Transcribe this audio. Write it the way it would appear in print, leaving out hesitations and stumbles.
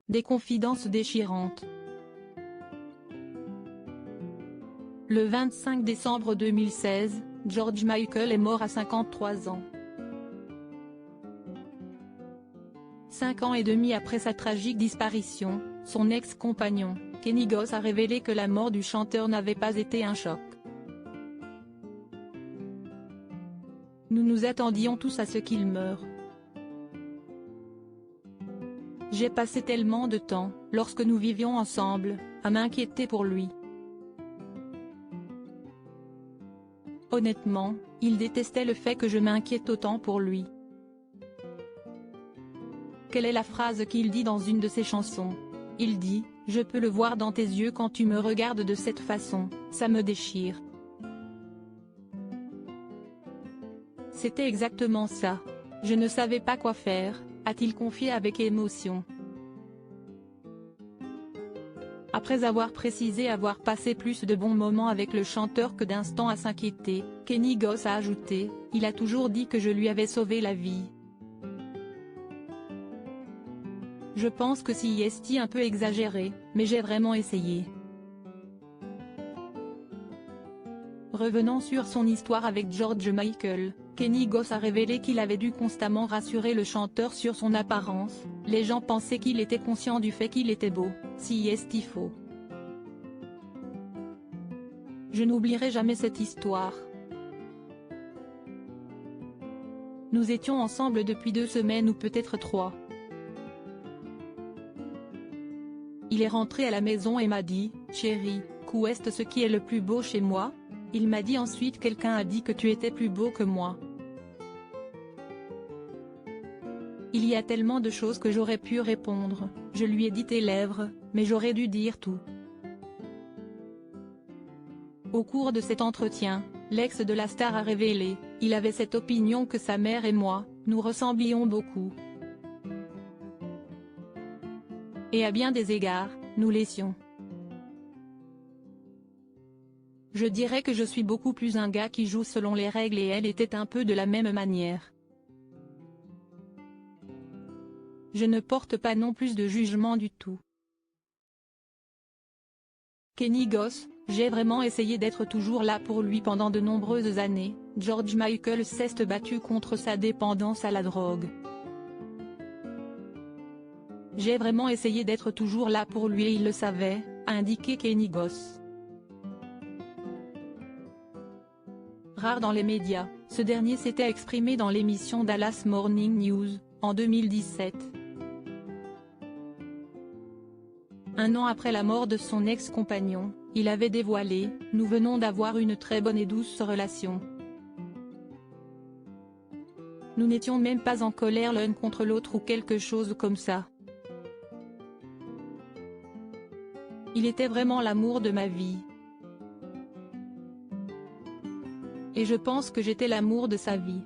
Des confidences déchirantes. Le 25 décembre 2016, George Michael est mort à 53 ans. 5 ans et demi après sa tragique disparition, son ex-compagnon, Kenny Goss, a révélé que la mort du chanteur n'avait pas été un choc. Nous nous attendions tous à ce qu'il meure. J'ai passé tellement de temps, lorsque nous vivions ensemble, à m'inquiéter pour lui. Honnêtement, il détestait le fait que je m'inquiète autant pour lui. Quelle est la phrase qu'il dit dans une de ses chansons? Il dit « Je peux le voir dans tes yeux quand tu me regardes de cette façon, ça me déchire ». C'était exactement ça. Je ne savais pas quoi faire, a-t-il confié avec émotion. Après avoir précisé avoir passé plus de bons moments avec le chanteur que d'instants à s'inquiéter, Kenny Goss a ajouté « Il a toujours dit que je lui avais sauvé la vie. Je pense que c'est un peu exagéré, mais j'ai vraiment essayé ». Revenant sur son histoire avec George Michael, Kenny Goss a révélé qu'il avait dû constamment rassurer le chanteur sur son apparence. Les gens pensaient qu'il était conscient du fait qu'il était beau, c'est faux. Je n'oublierai jamais cette histoire. Nous étions ensemble depuis 2 semaines ou peut-être 3. Il est rentré à la maison et m'a dit « Chérie, qu'est ce qui est le plus beau chez moi ?» Il m'a dit ensuite « Quelqu'un a dit que tu étais plus beau que moi ». Il y a tellement de choses que j'aurais pu répondre, je lui ai dit tes lèvres, mais j'aurais dû dire tout. Au cours de cet entretien, l'ex de la star a révélé, il avait cette opinion que sa mère et moi, nous ressemblions beaucoup. Et à bien des égards, nous laissions. Je dirais que je suis beaucoup plus un gars qui joue selon les règles et elle était un peu de la même manière. Je ne porte pas non plus de jugement du tout. Kenny Goss, j'ai vraiment essayé d'être toujours là pour lui pendant de nombreuses années. George Michael s'est battu contre sa dépendance à la drogue. J'ai vraiment essayé d'être toujours là pour lui et il le savait, a indiqué Kenny Goss. Rare dans les médias, ce dernier s'était exprimé dans l'émission Dallas Morning News, en 2017. Un an après la mort de son ex-compagnon, il avait dévoilé « Nous venons d'avoir une très bonne et douce relation. Nous n'étions même pas en colère l'un contre l'autre ou quelque chose comme ça. Il était vraiment l'amour de ma vie. Et je pense que j'étais l'amour de sa vie. »